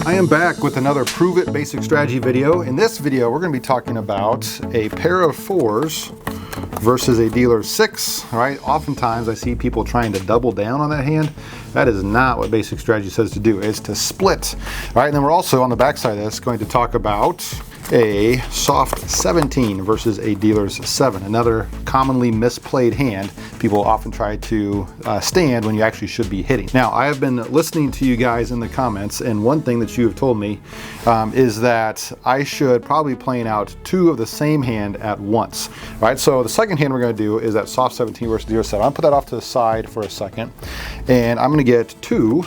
I am back with another Prove It Basic Strategy video. In this video, we're going to be talking about a pair of 4s versus a dealer's 6. All right, oftentimes I see people trying to double down on that hand. That is not what Basic Strategy says to do. It's to split. All right, and then we're also on the back side of this going to talk about a soft 17 versus a dealer's 7. Another commonly misplayed hand. People often try to stand when you actually should be hitting. Now, I have been listening to you guys in the comments, and one thing that you have told me is that I should probably playing out 2 of the same hand at once. Right, so the second hand we're going to do is that soft 17 versus dealer's 7. I'll put that off to the side for a second, and I'm going to get 2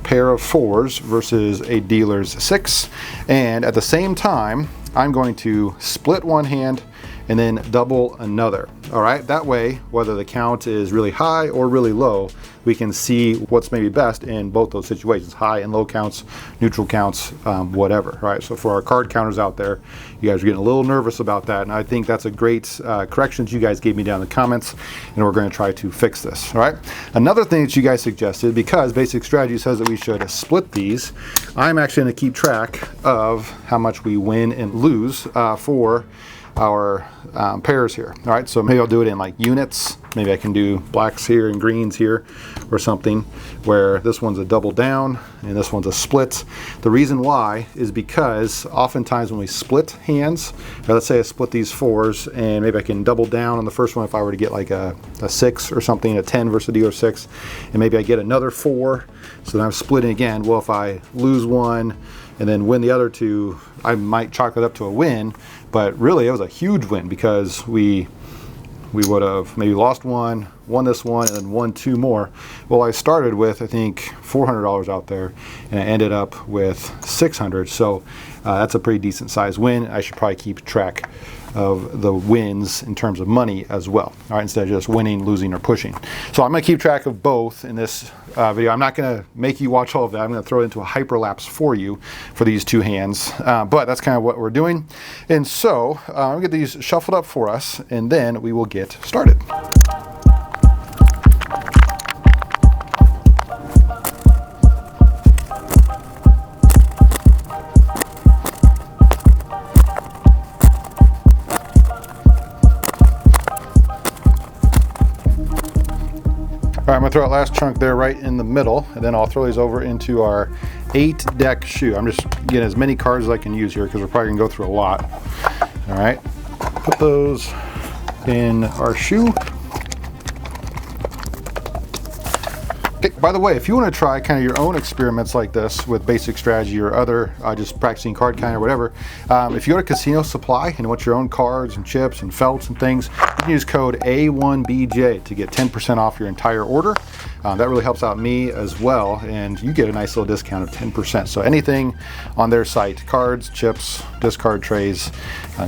pair of 4s versus a dealer's 6, and at the same time I'm going to split one hand and then double another. All right, that way whether the count is really high or really low, we can see what's maybe best in both those situations, high and low counts, neutral counts, whatever. All right, so for our card counters out there, you guys are getting a little nervous about that, and I think that's a great correction that you guys gave me down in the comments, and we're going to try to fix this. All right, another thing that you guys suggested, because Basic Strategy says that we should split these, I'm actually going to keep track of how much we win and lose for our pairs here. All right, so maybe I'll do it in like units. Maybe I can do blacks here and greens here or something, where this one's a double down and this one's a split. The reason why is because oftentimes when we split hands, or let's say I split these 4s and maybe I can double down on the first one if I were to get like a 6 or something, a 10 versus a dealer 6, and maybe I get another 4, so then I'm splitting again. Well, if I lose one and then win the other 2, I might chalk it up to a win, but really it was a huge win because we would have maybe lost one, won this one, and then won 2 more. Well, I started with, I think, $400 out there, and I ended up with $600, so that's a pretty decent size win. I should probably keep track of the wins in terms of money as well, all right, instead of just winning, losing, or pushing. So I'm going to keep track of both in this video. I'm not going to make you watch all of that. I'm going to throw it into a hyperlapse for you for these 2 hands, but that's kind of what we're doing. And so I'm going to get these shuffled up for us, and then we will get started. All right, I'm gonna throw that last chunk there right in the middle, and then I'll throw these over into our 8-deck shoe. I'm just getting as many cards as I can use here because we're probably gonna go through a lot. All right, put those in our shoe. Okay, by the way, if you want to try kind of your own experiments like this with Basic Strategy or other just practicing card counting or whatever, if you go to Casino Supply and want your own cards and chips and felts and things, you can use code A1BJ to get 10% off your entire order. That really helps out me as well, and you get a nice little discount of 10%. So anything on their site, cards, chips, discard trays,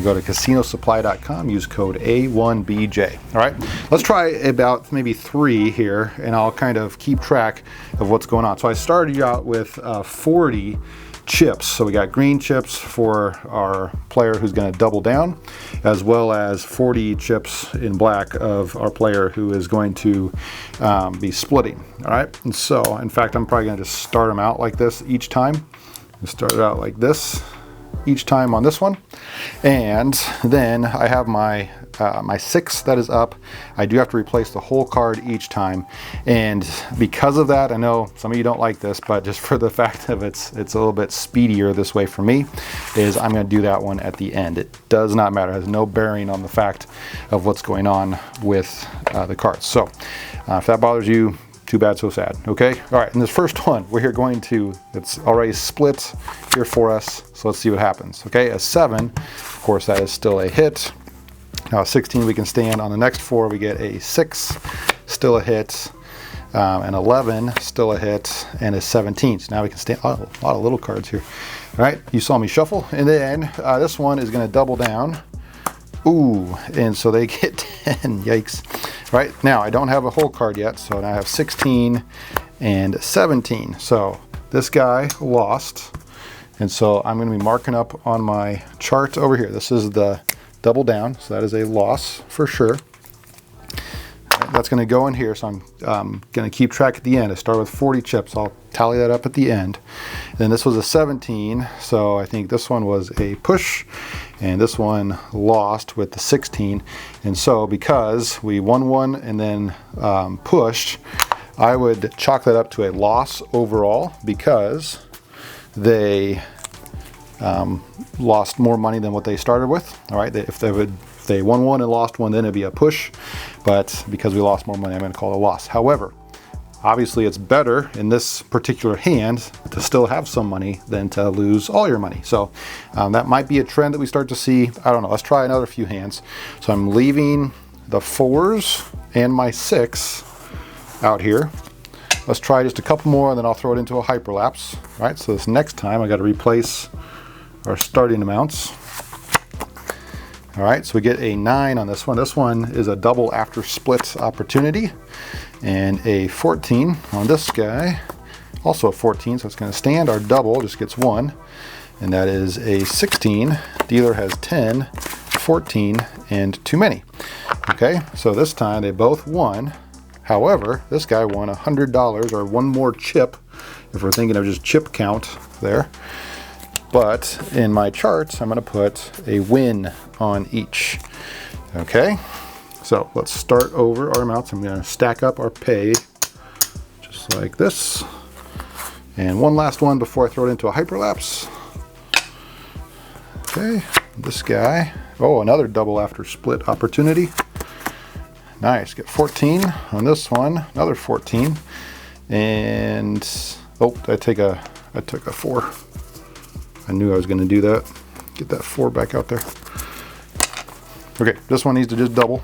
go to casinosupply.com, use code A1BJ. All right, let's try about maybe 3 here, and I'll kind of keep track of what's going on. So I started you out with 40 chips. So we got green chips for our player who's going to double down, as well as 40 chips in black of our player who is going to be splitting. All right, and so in fact I'm probably going to just start them out like this each time. Start it out like this each time on this one, and then I have my my 6 that is up. I do have to replace the whole card each time, and because of that, I know some of you don't like this, but just for the fact of it's a little bit speedier this way for me, is I'm going to do that one at the end. It does not matter. It has no bearing on the fact of what's going on with the cards. So if that bothers you, too bad, so sad. Okay, all right, in this first one we're going to, it's already split here for us, so let's see what happens. Okay, a 7, of course that is still a hit. Now 16 we can stand. On the next 4 we get a 6, still a hit, an 11, still a hit, and a 17. So now we can stand. Oh, a lot of little cards here. All right, you saw me shuffle, and then this one is going to double down. Ooh, and so they get 10. Yikes. Right, now I don't have a whole card yet, so now I have 16 and 17. So this guy lost, and so I'm going to be marking up on my chart over here. This is the double down, so that is a loss for sure. Right, that's going to go in here. So I'm going to keep track at the end. I start with 40 chips. I'll tally that up at the end. Then this was a 17. So I think this one was a push and this one lost with the 16. And so because we won one and then pushed, I would chalk that up to a loss overall because they lost more money than what they started with. All right, if they won one and lost one, then it'd be a push. But because we lost more money, I'm going to call it a loss. However, obviously it's better in this particular hand to still have some money than to lose all your money. So that might be a trend that we start to see. I don't know. Let's try another few hands. So I'm leaving the 4s and my 6 out here. Let's try just a couple more and then I'll throw it into a hyperlapse. All right, so this next time I got to replace our starting amounts. All right, so we get a 9 on this one. This one is a double after split opportunity, and a 14 on this guy, also a 14, so it's going to stand. Our double just gets 1, and that is a 16. Dealer has 10, 14, and too many. Okay, so this time they both won. However, this guy won $100 or one more chip, if we're thinking of just chip count there. But in my charts, I'm going to put a win on each. Okay, so let's start over our amounts. I'm going to stack up our pay just like this. And one last one before I throw it into a hyperlapse. Okay, this guy. Oh, another double after split opportunity. Nice, get 14 on this one, another 14. And, oh, I took a 4. I knew I was going to do that. Get that 4 back out there. Okay, this one needs to just double.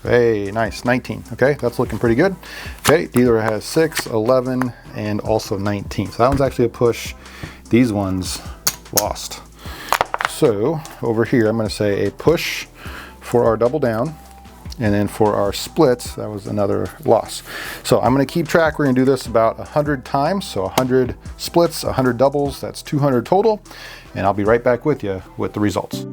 Hey, nice, 19. Okay, that's looking pretty good. Okay, dealer has 6, 11, and also 19. So that one's actually a push. These ones lost. So over here, I'm going to say a push for our double down. And then for our splits, that was another loss. So I'm going to keep track. We're going to do this about 100 times. So 100 splits, 100 doubles, that's 200 total. And I'll be right back with you with the results.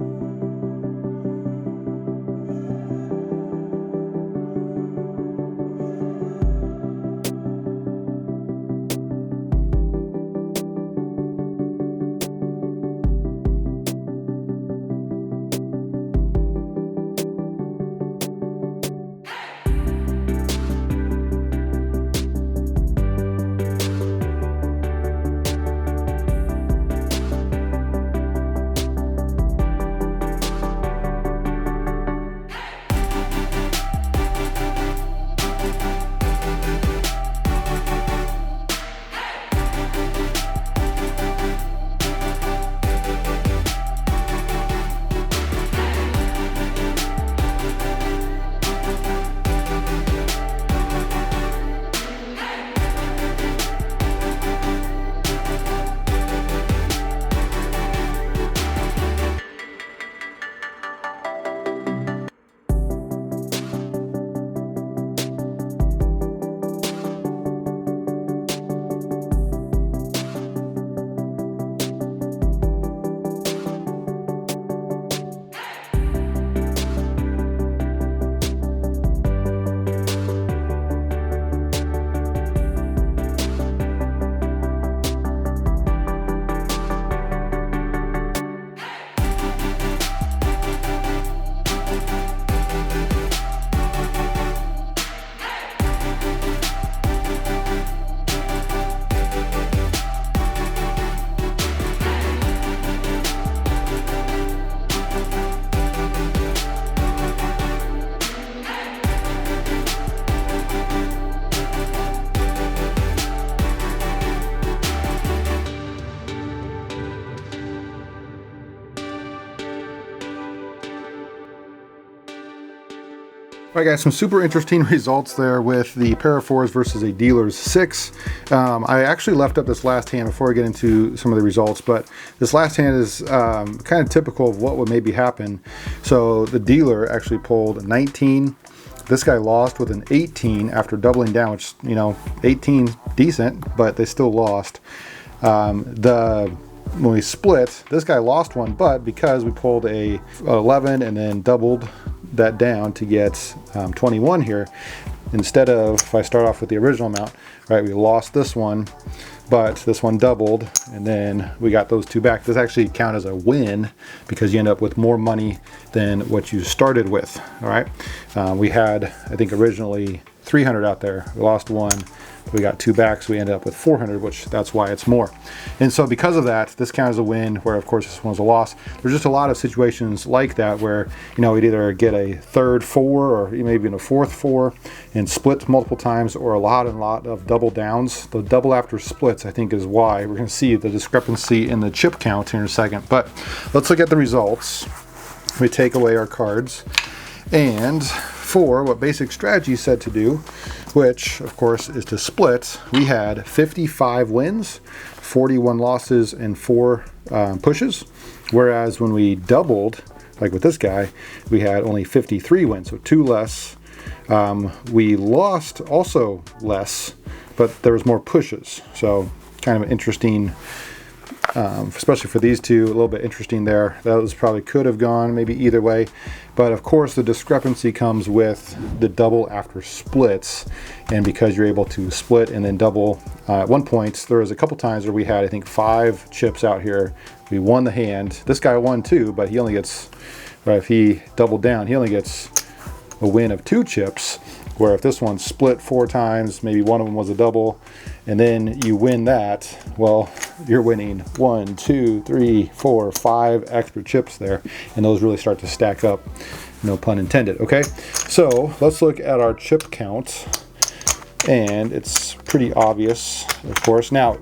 All right, guys, some super interesting results there with the pair of 4s versus a dealer's 6. I actually left up this last hand before I get into some of the results, but this last hand is kind of typical of what would maybe happen. So the dealer actually pulled a 19. This guy lost with an 18 after doubling down, which, you know, 18 decent, but they still lost. When we split, this guy lost one, but because we pulled a 11 and then doubled that down to get 21 here. Instead of, if I start off with the original amount, right, we lost this one, but this one doubled, and then we got those two back. This actually count as a win because you end up with more money than what you started with, all right? We had, I think, originally 300 out there. We lost one. We got two back, so we ended up with 400, which that's why it's more. And so because of that, this counts as a win, where of course this one's a loss. There's just a lot of situations like that where, you know, we'd either get a third 4 or maybe even a fourth 4 and split multiple times, or a lot of double downs. The double after splits, I think, is why we're going to see the discrepancy in the chip count here in a second. But let's look at the results. We take away our cards, and for what basic strategy said to do, which of course is to split, we had 55 wins, 41 losses, and 4 pushes. Whereas when we doubled, like with this guy, we had only 53 wins, so 2 less. We lost also less, but there was more pushes. So kind of an interesting, especially for these two, a little bit interesting there. Those probably could have gone maybe either way. But of course the discrepancy comes with the double after splits, and because you're able to split and then double. At one point there was a couple times where we had, I think, 5 chips out here. We won the hand. This guy won too, but he only gets, right, if he doubled down, he only gets a win of 2 chips. Where if this one split 4 times, maybe one of them was a double, and then you win that, well, you're winning 1, 2, 3, 4, 5 extra chips there, and those really start to stack up, no pun intended. Okay, so let's look at our chip count, and it's pretty obvious, of course. Now,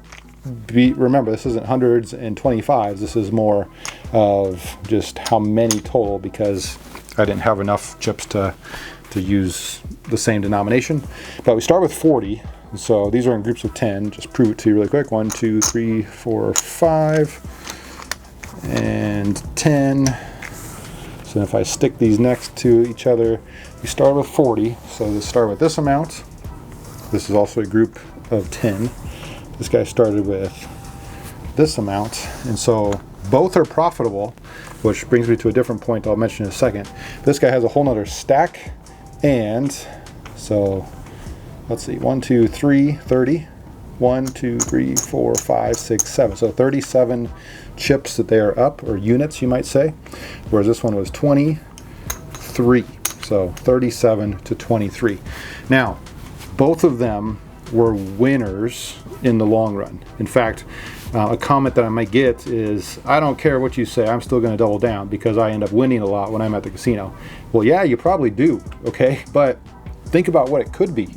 remember, this isn't hundreds and 25s. This is more of just how many total, because I didn't have enough chips to use the same denomination. But we start with 40, so these are in groups of 10. Just prove it to you really quick. 1, 2, 3, 4, 5, and 10. So if I stick these next to each other, we start with 40. So let's start with this amount. This is also a group of 10. This guy started with this amount, and so both are profitable, which brings me to a different point I'll mention in a second. This guy has a whole nother stack. And so let's see, 1, 2, 3, 30. 1, 2, 3, 4, 5, 6, 7. So 37 chips that they are up, or units you might say. Whereas this one was 23. So 37 to 23. Now, both of them were winners in the long run. In fact, a comment that I might get is, I don't care what you say, I'm still going to double down because I end up winning a lot when I'm at the casino. Well, yeah, you probably do, okay? But think about what it could be.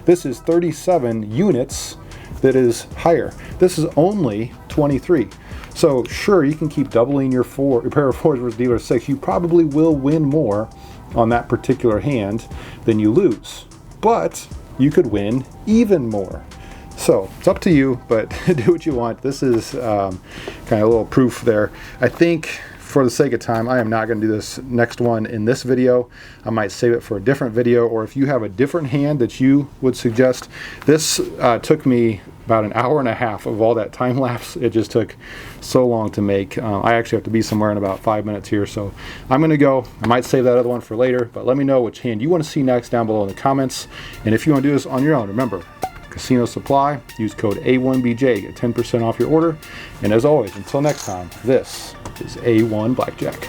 This is 37 units that is higher. This is only 23. So sure, you can keep doubling your pair of 4s versus dealer 6. You probably will win more on that particular hand than you lose. But you could win even more. So it's up to you, but do what you want. This is kind of a little proof there. I think for the sake of time, I am not going to do this next one in this video. I might save it for a different video, or if you have a different hand that you would suggest. This took me about an hour and a half of all that time lapse. It just took so long to make. I actually have to be somewhere in about 5 minutes here, so I'm going to go. I might save that other one for later, but let me know which hand you want to see next down below in the comments. And if you want to do this on your own, remember, Casino Supply, use code A1BJ, get 10% off your order. And as always, until next time, this is A1 Blackjack.